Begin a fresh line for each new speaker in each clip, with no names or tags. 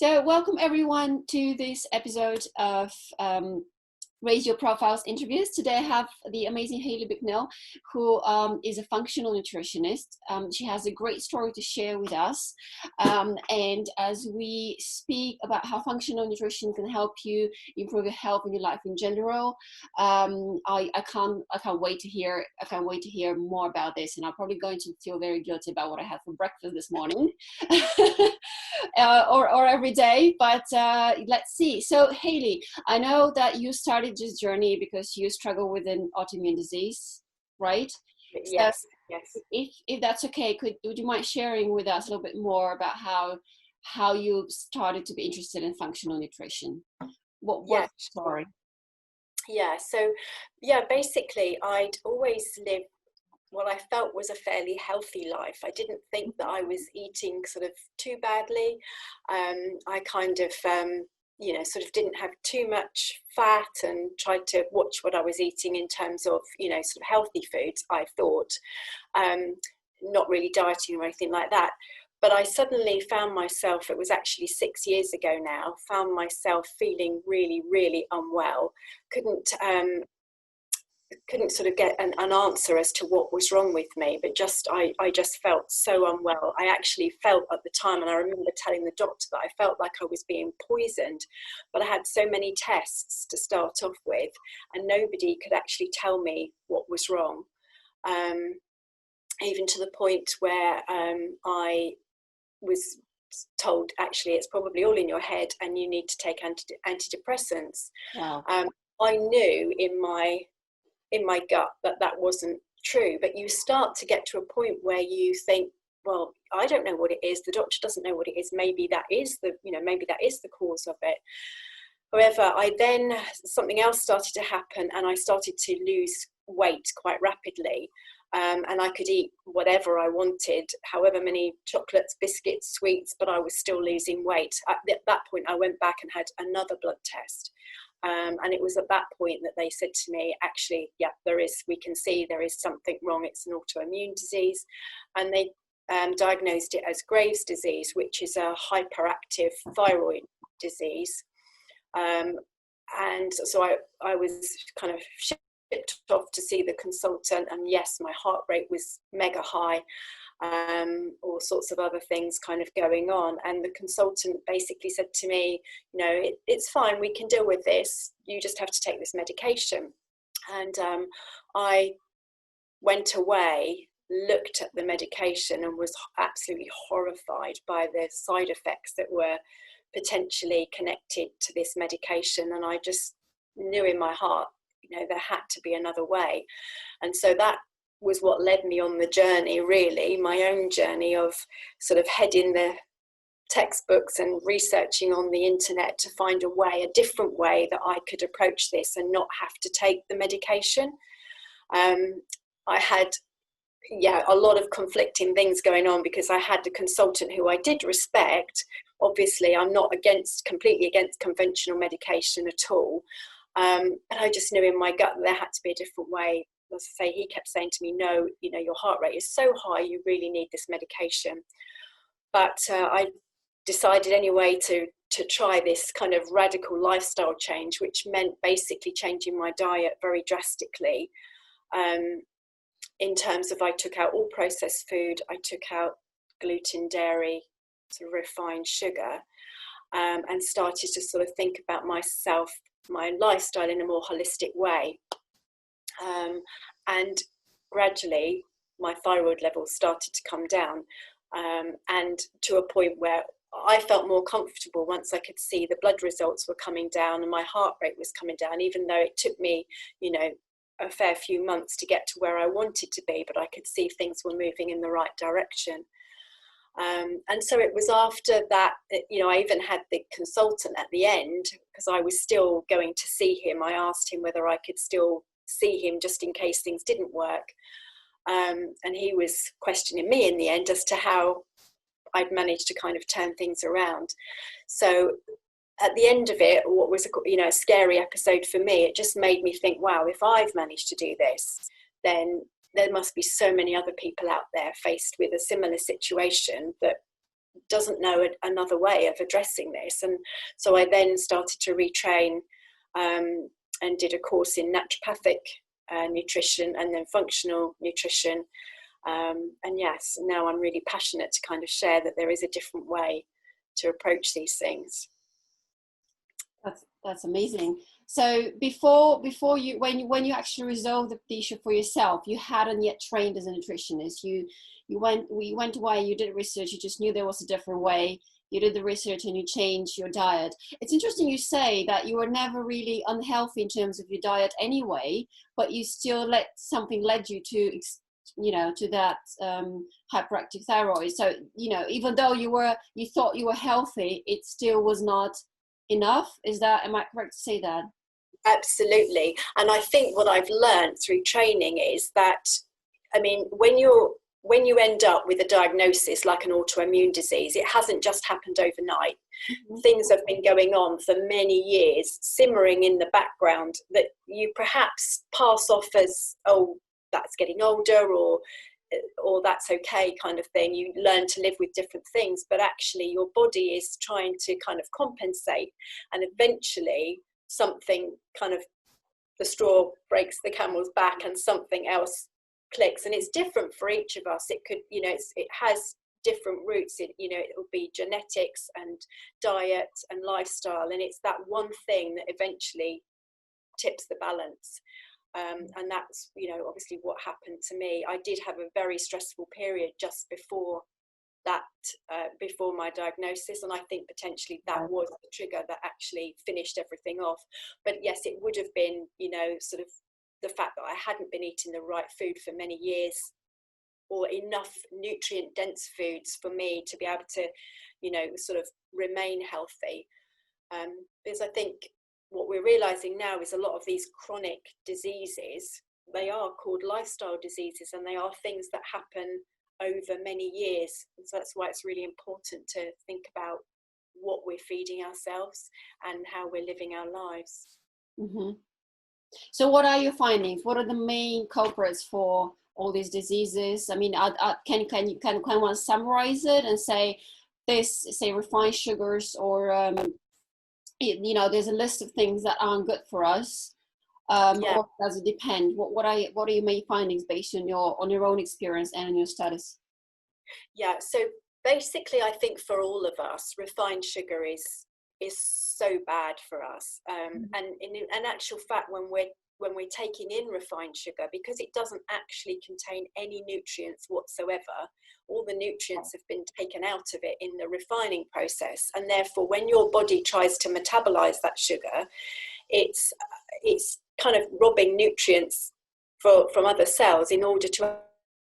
So welcome everyone to this episode of Raise Your Profiles interviews. Today I have the amazing Hayley Bicknell, who is a functional nutritionist. She has a great story to share with us. And as we speak about how functional nutrition can help you improve your health and your life in general, I can't wait to hear more about this. And I'm probably going to feel very guilty about what I had for breakfast this morning. or every day, but let's see. So Hayley, I know that you started this journey because you struggle with an autoimmune disease, right?
Yes,
So
yes.
If that's okay, would you mind sharing with us a little bit more about how you started to be interested in functional nutrition? What
Yes,
story?
yeah. So, basically, I'd always lived what I felt was a fairly healthy life. I didn't think that I was eating sort of too badly. I kind of, sort of didn't have too much fat and tried to watch what I was eating in terms of, sort of healthy foods, I thought, not really dieting or anything like that. But I suddenly found myself, it was actually 6 years ago now, found myself feeling really, really unwell. Couldn't sort of get an answer as to what was wrong with me, but I just felt so unwell. I actually felt at the time, and I remember telling the doctor that I felt like I was being poisoned, but I had so many tests to start off with, and nobody could actually tell me what was wrong. Even to the point where I was told, actually, it's probably all in your head and you need to take antidepressants.
Wow.
I knew in my gut that wasn't true, but you start to get to a point where you think, well, I don't know what it is, the doctor doesn't know what it is, maybe that is the cause of it. However, something else started to happen, and I started to lose weight quite rapidly. And I could eat whatever I wanted, however many chocolates, biscuits, sweets, but I was still losing weight. At that point, I went back and had another blood test. And it was at that point that they said to me, actually, yeah, we can see there is something wrong. It's an autoimmune disease. And they diagnosed it as Graves' disease, which is a hyperactive thyroid disease. And so I was kind of shipped off to see the consultant, and yes, my heart rate was mega high, all sorts of other things kind of going on, and the consultant basically said to me, it's fine, we can deal with this, you just have to take this medication. And I went away, looked at the medication, and was absolutely horrified by the side effects that were potentially connected to this medication. And I just knew in my heart, there had to be another way. And so that was what led me on the journey, really, my own journey of sort of heading the textbooks and researching on the internet to find a different way that I could approach this and not have to take the medication. I had a lot of conflicting things going on, because I had a consultant who I did respect. Obviously, I'm not completely against conventional medication at all. But I just knew in my gut that there had to be a different way. As I say, he kept saying to me, no, your heart rate is so high, you really need this medication. But I decided anyway to try this kind of radical lifestyle change, which meant basically changing my diet very drastically. In terms of, I took out all processed food, I took out gluten, dairy, sort of refined sugar, and started to sort of think about myself, my lifestyle in a more holistic way. And gradually my thyroid levels started to come down, and to a point where I felt more comfortable once I could see the blood results were coming down and my heart rate was coming down, even though it took me, a fair few months to get to where I wanted to be, but I could see things were moving in the right direction. And so it was after that, I even had the consultant at the end, because I was still going to see him. I asked him whether I could still see him just in case things didn't work. And he was questioning me in the end as to how I'd managed to kind of turn things around. So at the end of it, what was a scary episode for me, it just made me think, wow, if I've managed to do this, then there must be so many other people out there faced with a similar situation that doesn't know another way of addressing this. And so I then started to retrain, and did a course in naturopathic nutrition and then functional nutrition. And yes, now I'm really passionate to kind of share that there is a different way to approach these things.
That's amazing. So before you, when you actually resolved the issue for yourself, you hadn't yet trained as a nutritionist. You went away, you did research, you just knew there was a different way. You did the research and you changed your diet. It's interesting you say that you were never really unhealthy in terms of your diet anyway, but you still something led you to, to that hyperactive thyroid. So, even though you thought you were healthy, it still was not enough. Am I correct to say that?
Absolutely. And I think what I've learned through training is that, I mean, when you end up with a diagnosis like an autoimmune disease, it hasn't just happened overnight. Mm-hmm. Things have been going on for many years, simmering in the background, that you perhaps pass off as, oh, that's getting older, or that's okay kind of thing. You learn to live with different things, but actually your body is trying to kind of compensate, and eventually something kind of, the straw breaks the camel's back and something else clicks. And it's different for each of us. It could, it has different roots. It will be genetics and diet and lifestyle, and it's that one thing that eventually tips the balance. And that's, obviously what happened to me. I did have a very stressful period just before that, before my diagnosis, and I think potentially that was the trigger that actually finished everything off. But yes, it would have been, sort of the fact that I hadn't been eating the right food for many years, or enough nutrient dense foods for me to be able to, sort of remain healthy. Because I think what we're realizing now is a lot of these chronic diseases, they are called lifestyle diseases, and they are things that happen over many years. And so that's why it's really important to think about what we're feeding ourselves and how we're living our lives.
Mm-hmm. So what are your findings? What are the main culprits for all these diseases? I mean, can one summarize it and say refined sugars, or there's a list of things that aren't good for us, or does it depend? What are your main findings based on your own experience and on your studies?
Yeah, so basically I think for all of us, refined sugar is so bad for us, and in actual fact, when we're taking in refined sugar, because it doesn't actually contain any nutrients whatsoever, all the nutrients have been taken out of it in the refining process, and therefore when your body tries to metabolize that sugar, it's kind of robbing nutrients from other cells in order to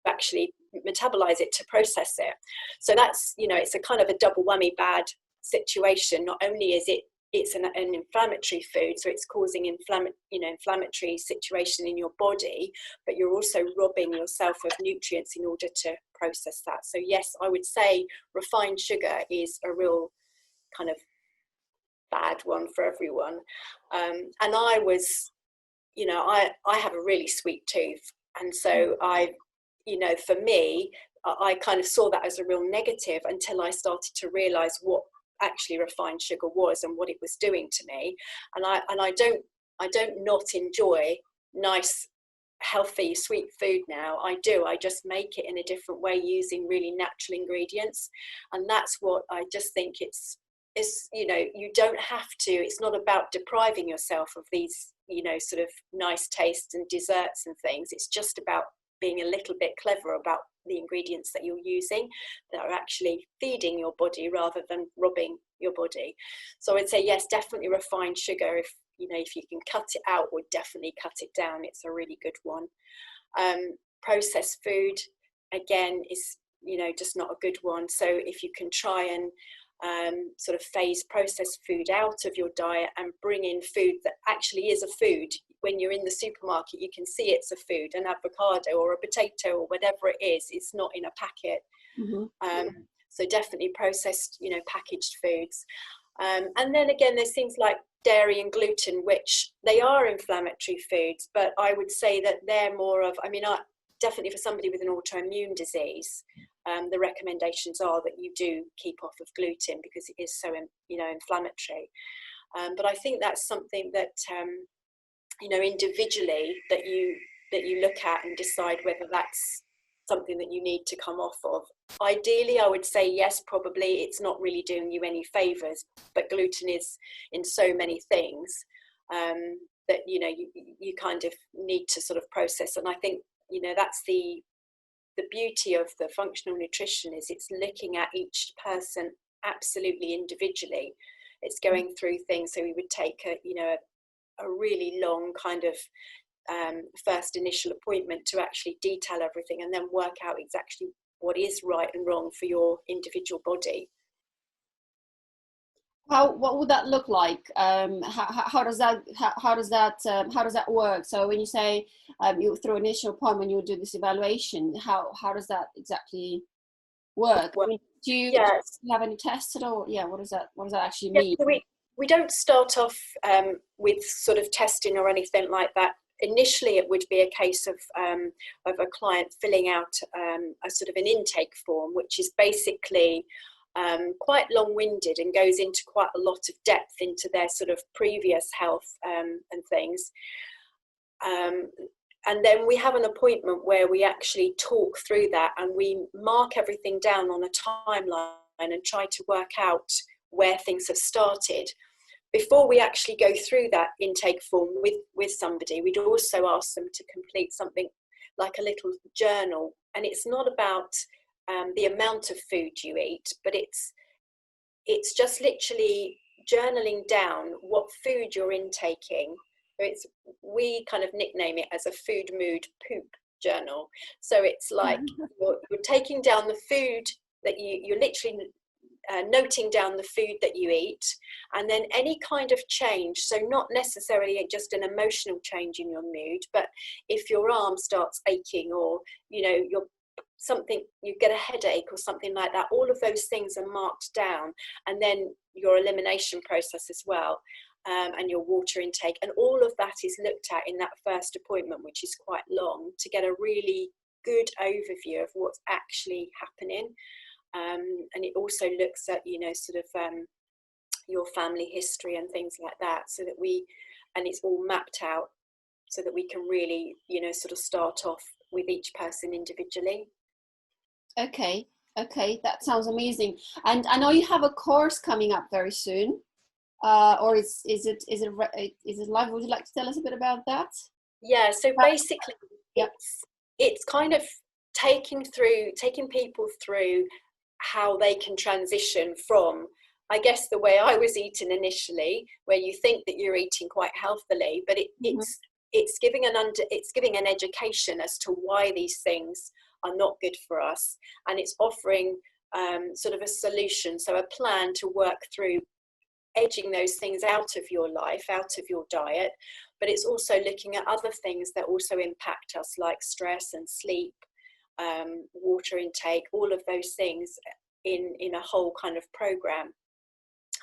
actually metabolize it, to process it. So that's, it's a kind of a double whammy bad situation. Not only is it's an inflammatory food, so it's causing inflammatory situation in your body, but you're also robbing yourself of nutrients in order to process that. So yes, I would say refined sugar is a real kind of bad one for everyone. And I was, I have a really sweet tooth, and so for me, I kind of saw that as a real negative until I started to realize what actually refined sugar was and what it was doing to me. And I don't not enjoy nice, healthy, sweet food now. I just make it in a different way using really natural ingredients. And that's what I just think it's you don't have to, it's not about depriving yourself of these, sort of nice tastes and desserts and things. It's just about being a little bit clever about the ingredients that you're using that are actually feeding your body rather than robbing your body. So I'd say yes, definitely refined sugar. If you can cut it out, or definitely cut it down, it's a really good one. Processed food again is just not a good one. So if you can try and sort of phase processed food out of your diet and bring in food that actually is a food. When you're in the supermarket, you can see it's a food, an avocado or a potato or whatever it is. It's not in a packet. Mm-hmm. So definitely processed, packaged foods. And then again, there's things like dairy and gluten, which they are inflammatory foods, but I would say that they're more of, definitely for somebody with an autoimmune disease, the recommendations are that you do keep off of gluten because it is so, inflammatory. But I think that's something that, individually that you look at and decide whether that's something that you need to come off of. Ideally, I would say yes, probably it's not really doing you any favors, but gluten is in so many things that, you kind of need to sort of process. And I think, that's the beauty of the functional nutrition is it's looking at each person absolutely individually. It's going through things. So we would take a really long kind of first initial appointment to actually detail everything and then work out exactly what is right and wrong for your individual body.
What would that look like? How does that work? So when you say you through initial appointment you do this evaluation, how does that exactly work?
Well,
do you have any tests at all? Yeah, what does that actually mean?
So we don't start off with sort of testing or anything like that. Initially, it would be a case of a client filling out a sort of an intake form, which is basically quite long-winded and goes into quite a lot of depth into their sort of previous health and things. And then we have an appointment where we actually talk through that and we mark everything down on a timeline and try to work out where things have started. Before we actually go through that intake form with somebody, we'd also ask them to complete something like a little journal. And it's not about the amount of food you eat, but it's just literally journaling down what food you're intaking. We kind of nickname it as a food mood poop journal. So it's like you're taking down the food that you're literally noting down the food that you eat, and then any kind of change. So not necessarily just an emotional change in your mood, but if your arm starts aching or you get a headache or something like that, all of those things are marked down, and then your elimination process as well, and your water intake, and all of that is looked at in that first appointment, which is quite long, to get a really good overview of what's actually happening. And it also looks at your family history and things like that, so that and it's all mapped out so that we can really sort of start off with each person individually.
Okay, that sounds amazing. And I know you have a course coming up very soon, or is it live? Would you like to tell us a bit about that?
Yeah, so basically it's kind of taking people through how they can transition from, I guess, the way I was eating initially, where you think that you're eating quite healthily, but it's giving an education as to why these things are not good for us, and it's offering sort of a solution, so a plan to work through edging those things out of your life, out of your diet. But it's also looking at other things that also impact us, like stress and sleep, water intake, all of those things in a whole kind of program.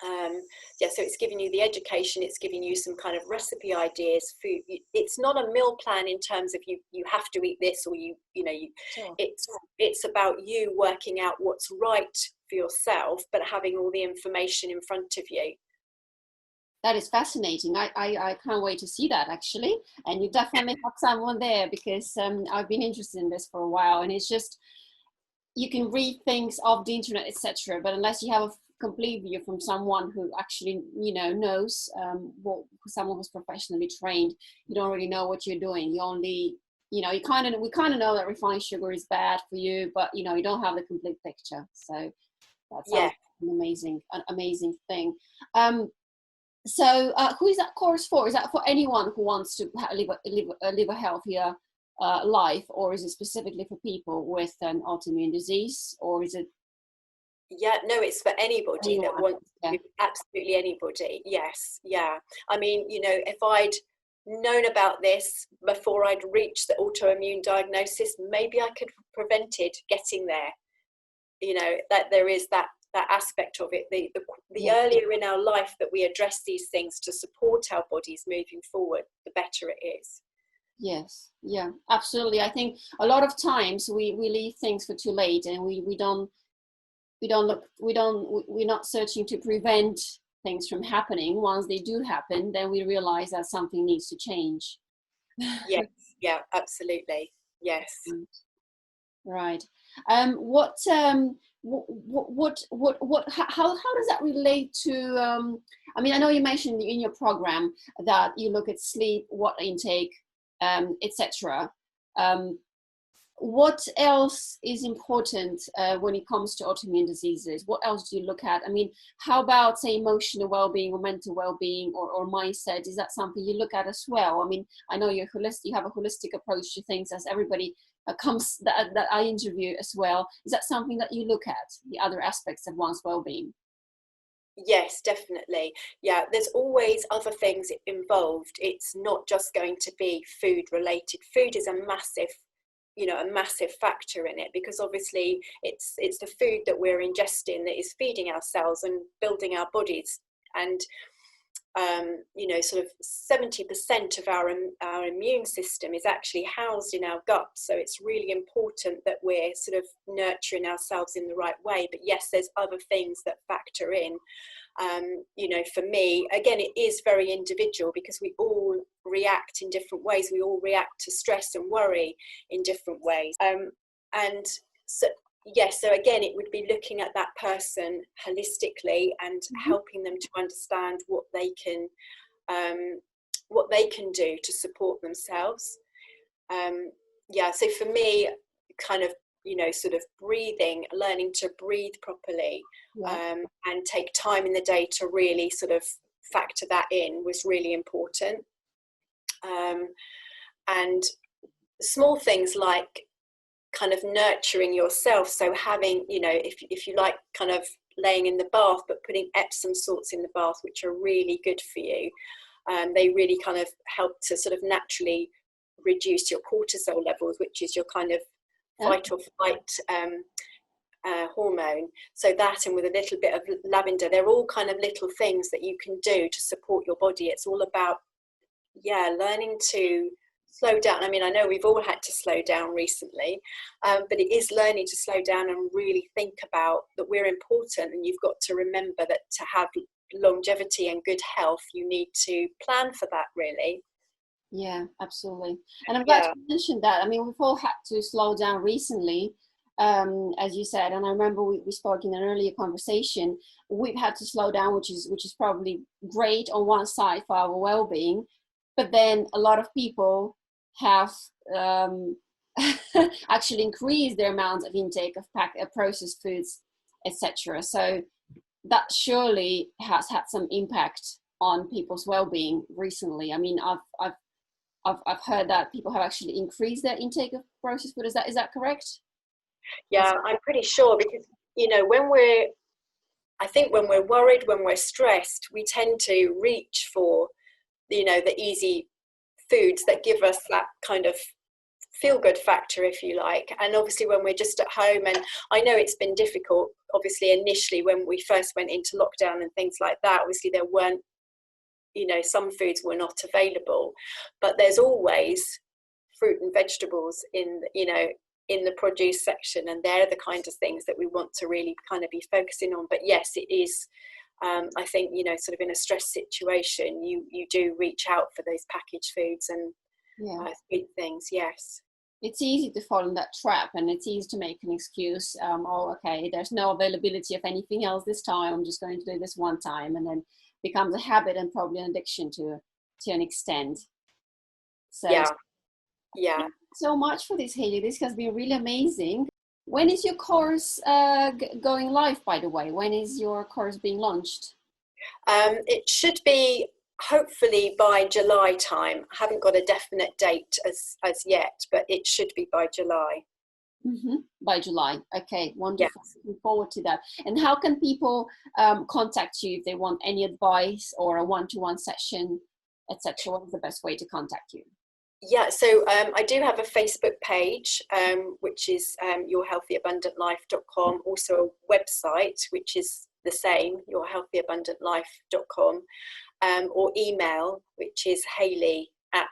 So it's giving you the education, it's giving you some kind of recipe ideas, food. It's not a meal plan in terms of you have to eat this, or
Sure.
It's about you working out what's right for yourself, but having all the information in front of you.
That is fascinating. I can't wait to see that, actually. And you definitely have someone there, because I've been interested in this for a while, and it's just, you can read things off the internet, etc., but unless you have a complete view from someone who actually knows, someone who's professionally trained, you don't really know what you're doing. You only we kind of know that refined sugar is bad for you, but you don't have the complete picture. So that sounds an amazing thing. So who is that course for? Is that for anyone who wants to live a healthier life, or is it specifically for people with an autoimmune disease, or is it?
Yeah, no, it's for anybody that wants to, absolutely anybody. Yes, yeah. I mean, if I'd known about this before I'd reached the autoimmune diagnosis, maybe I could have prevented getting there. That there is that aspect of it. The earlier in our life that we address these things to support our bodies moving forward, the better it is.
Yes, yeah, absolutely. I think a lot of times we leave things for too late, and we don't look we don't we're not searching to prevent things from happening. Once they do happen, then we realize that something needs to change.
Yes, yeah, absolutely. Yes.
Right. How does that relate to, I mean, I know you mentioned in your program that you look at sleep, water intake, etc. Um, what else is important when it comes to autoimmune diseases? What else do you look at? I mean, how about, say, emotional well-being or mental well-being, or mindset? Is that something you look at as well? I mean, I know you're holistic, you have a holistic approach to things, as everybody comes that I interview as well. Is that something that you look at, the other aspects of one's well-being?
Yes, definitely. Yeah, there's always other things involved. It's not just going to be food related. Food is a massive, a massive factor in it, because obviously it's the food that we're ingesting that is feeding our cells and building our bodies. And sort of 70% of our immune system is actually housed in our gut. So it's really important that we're sort of nurturing ourselves in the right way. But yes, there's other things that factor in. For me, again, it is very individual, because we all react in different ways. We all react to stress and worry in different ways. And so, yes, so again, it would be looking at that person holistically and helping them to understand what they can do to support themselves. So for me, kind of, sort of breathing, learning to breathe properly, and take time in the day to really sort of factor that in was really important. And small things like kind of nurturing yourself. So having, if you like, kind of laying in the bath, but putting Epsom salts in the bath, which are really good for you. They really kind of help to sort of naturally reduce your cortisol levels, which is your kind of fight or flight hormone. So that, and with a little bit of lavender, they're all kind of little things that you can do to support your body. It's all about, learning to slow down. I mean, I know we've all had to slow down recently, but it is learning to slow down and really think about that we're important. And you've got to remember that to have longevity and good health, you need to plan for that, really.
Yeah, absolutely. And I'm glad you mentioned that. I mean, we've all had to slow down recently, as you said. And I remember we spoke in an earlier conversation. We've had to slow down, which is probably great on one side for our well-being. But then a lot of people have actually increased their amount of intake of processed foods, etc. So that surely has had some impact on people's well-being recently. I mean, I've heard that people have actually increased their intake of processed food. Is that correct?
Yeah, I'm pretty sure, because I think when we're worried, when we're stressed, we tend to reach for the easy foods that give us that kind of feel good factor, if you like. And obviously when we're just at home, and I know it's been difficult, obviously initially when we first went into lockdown and things like that, obviously there weren't, some foods were not available, but there's always fruit and vegetables in the produce section, and they're the kind of things that we want to really kind of be focusing on. But yes, it is, I think, sort of in a stress situation, you do reach out for those packaged foods and food things. Yes,
it's easy to fall in that trap, and it's easy to make an excuse. Okay, there's no availability of anything else this time, I'm just going to do this one time, and then becomes a habit and probably an addiction to an extent. So
yeah.
Thank you so much for this, Hayley. This has been really amazing. When is your course going live, by the way? When is your course being launched?
It should be hopefully by July time. I haven't got a definite date as yet, but it should be by July.
By July. Okay, wonderful.
Yes.
Looking forward to that. And how can people contact you if they want any advice or a one-to-one session, etc.? What is the best way to contact you?
Yeah, so I do have a Facebook page, which is yourhealthyabundantlife.com. Also a website, which is the same, yourhealthyabundantlife.com, or email, which is Hayley at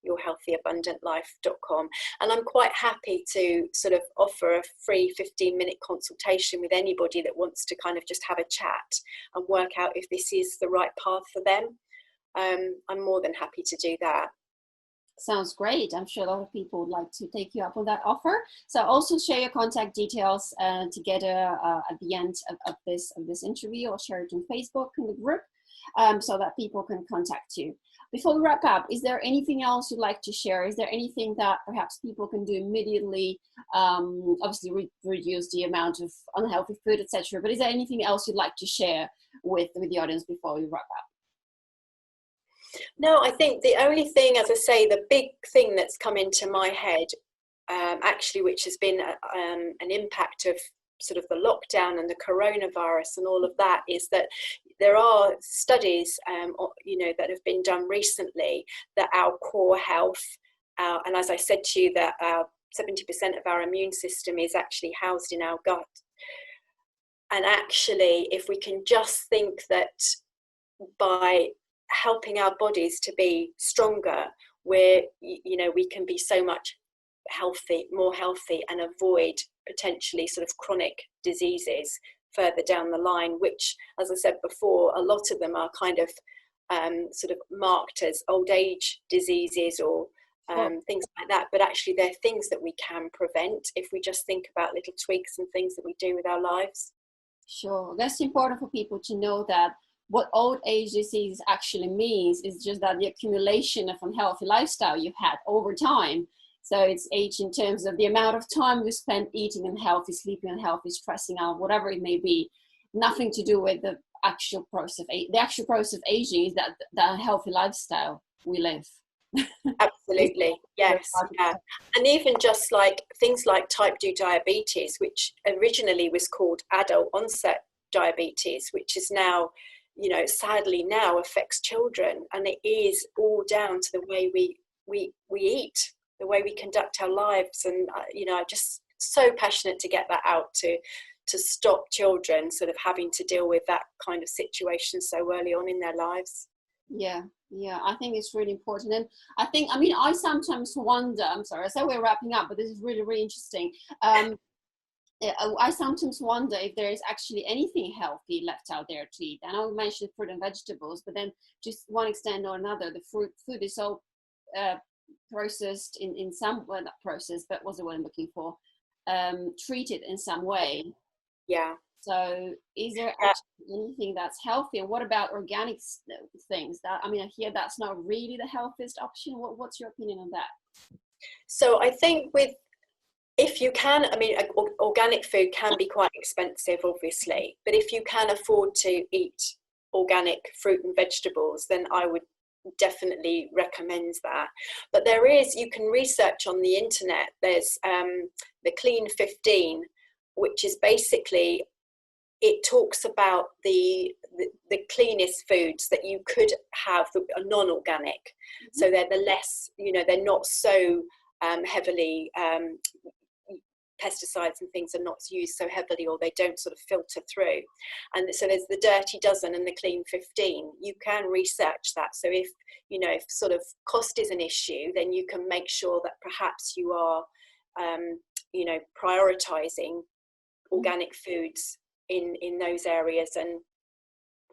yourhealthyabundantlife.com. And I'm quite happy to sort of offer a free 15-minute consultation with anybody that wants to kind of just have a chat and work out if this is the right path for them. I'm more than happy to do that.
Sounds great. I'm sure a lot of people would like to take you up on that offer. So also share your contact details together at the end of this interview, or share it on Facebook in the group, so that people can contact you. Before we wrap up, is there anything else you'd like to share? Is there anything that perhaps people can do immediately? Obviously reduce the amount of unhealthy food, etc. But is there anything else you'd like to share with the audience before we wrap up?
No, I think the only thing, as I say, the big thing that's come into my head, actually, which has been an impact of sort of the lockdown and the coronavirus and all of that, is that there are studies, that have been done recently, that our core health, and as I said to you, that 70% of our immune system is actually housed in our gut. And actually, if we can just think that by helping our bodies to be stronger, where we can be so much more healthy, and avoid potentially sort of chronic diseases further down the line, which, as I said before, a lot of them are kind of sort of marked as old age diseases or things like that, but actually they're things that we can prevent if we just think about little tweaks and things that we do with our lives.
Sure, that's important for people to know, that what old age disease actually means is just that the accumulation of unhealthy lifestyle you've had over time. So it's age in terms of the amount of time we spend eating unhealthy, sleeping unhealthy, stressing out, whatever it may be. Nothing to do with the actual process of the actual process of aging is that the unhealthy lifestyle we live.
Absolutely, yes, yeah. And even just like things like type 2 diabetes, which originally was called adult onset diabetes, which is now, sadly now affects children, and it is all down to the way we eat, the way we conduct our lives. And I'm just so passionate to get that out to stop children sort of having to deal with that kind of situation so early on in their lives.
Yeah, I think it's really important. And I sometimes wonder, I'm sorry, I said we're wrapping up, but this is really, really interesting. I sometimes wonder if there is actually anything healthy left out there to eat. I know we mentioned fruit and vegetables, but then just one extent or another, the food is so processed in some, well, not processed, but what's the word I'm looking for? Treated in some way.
Yeah.
So is there actually anything that's healthy? And what about organic things? I hear that's not really the healthiest option. What's your opinion on that?
So I think if you can, organic food can be quite expensive, obviously, but if you can afford to eat organic fruit and vegetables, then I would definitely recommend that. But you can research on the internet. There's the Clean 15, which is basically, it talks about the cleanest foods that you could have that are non-organic. Mm-hmm. So they're the less, they're not so heavily, pesticides and things are not used so heavily, or they don't sort of filter through. And so there's the Dirty Dozen and the Clean 15. You can research that. So if sort of cost is an issue, then you can make sure that perhaps you are, prioritizing organic foods in those areas, and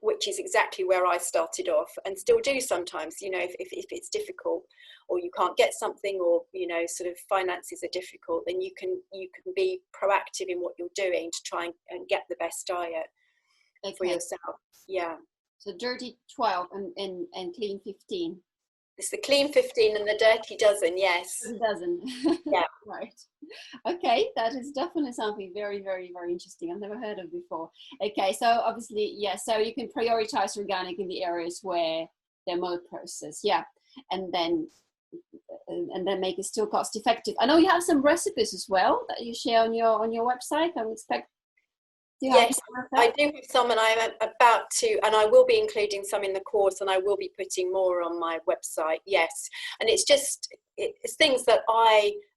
which is exactly where I started off and still do sometimes. If it's difficult, or you can't get something, or sort of finances are difficult, then you can be proactive in what you're doing to try and get the best diet for yourself. Yeah.
So Dirty 12 and Clean 15.
It's the Clean 15 and the Dirty Dozen, yes.
Dozen.
Yeah.
Right. Okay, that is definitely something very, very, very interesting. I've never heard of before. Okay, so obviously, so you can prioritize organic in the areas where they're more processed. Yeah. And then make it still cost effective. I know you have some recipes as well that you share on your website. I would expect.
Yes, I do have some, and I'm about to, and I will be including some in the course, and I will be putting more on my website. Yes, and it's things that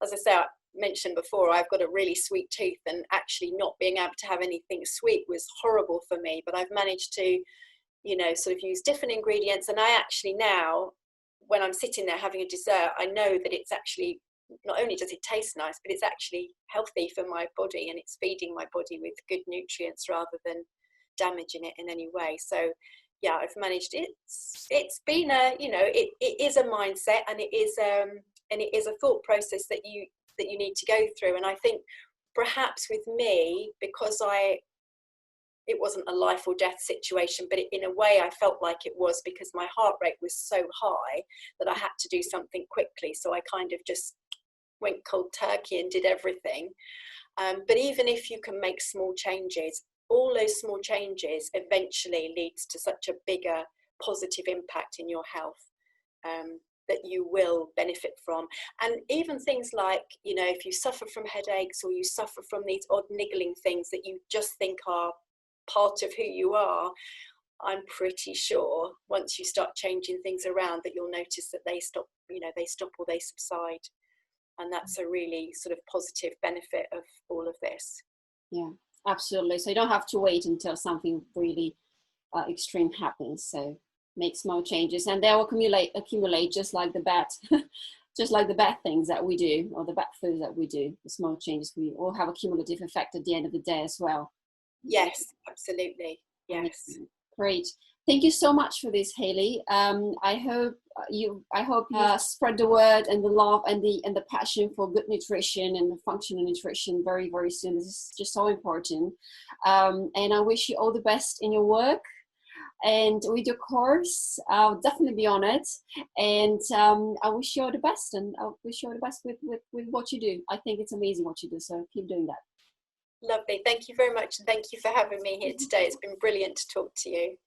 as I say, I mentioned before, I've got a really sweet tooth, and actually not being able to have anything sweet was horrible for me. But I've managed to, sort of use different ingredients, and I actually now, when I'm sitting there having a dessert, I know that it's actually, not only does it taste nice, but it's actually healthy for my body, and it's feeding my body with good nutrients rather than damaging it in any way. So yeah, I've managed it. It's been a, you know, it is a mindset, and it is a thought process that you need to go through. And I think perhaps with me, because it wasn't a life or death situation, but in a way I felt like it was, because my heart rate was so high that I had to do something quickly. So I kind of just went cold turkey and did everything. But even if you can make small changes, all those small changes eventually leads to such a bigger positive impact in your health, that you will benefit from. And even things like, you know, if you suffer from headaches, or you suffer from these odd niggling things that you just think are part of who you are, I'm pretty sure once you start changing things around that you'll notice that they stop or they subside. And that's a really sort of positive benefit of all of this.
Yeah, absolutely. So you don't have to wait until something really extreme happens. So make small changes, and they'll accumulate just like the bad just like the bad things that we do, or the bad foods that we do. The small changes, we all have a cumulative effect at the end of the day as well.
Yes, absolutely. Yes.
Great. Thank you so much for this, Hayley. I hope you spread the word and the love and the passion for good nutrition and functional nutrition very, very soon. This is just so important. And I wish you all the best in your work and with your course. I'll definitely be on it. And I wish you all the best. And I wish you all the best with what you do. I think it's amazing what you do. So keep doing that.
Lovely. Thank you very much. And thank you for having me here today. It's been brilliant to talk to you.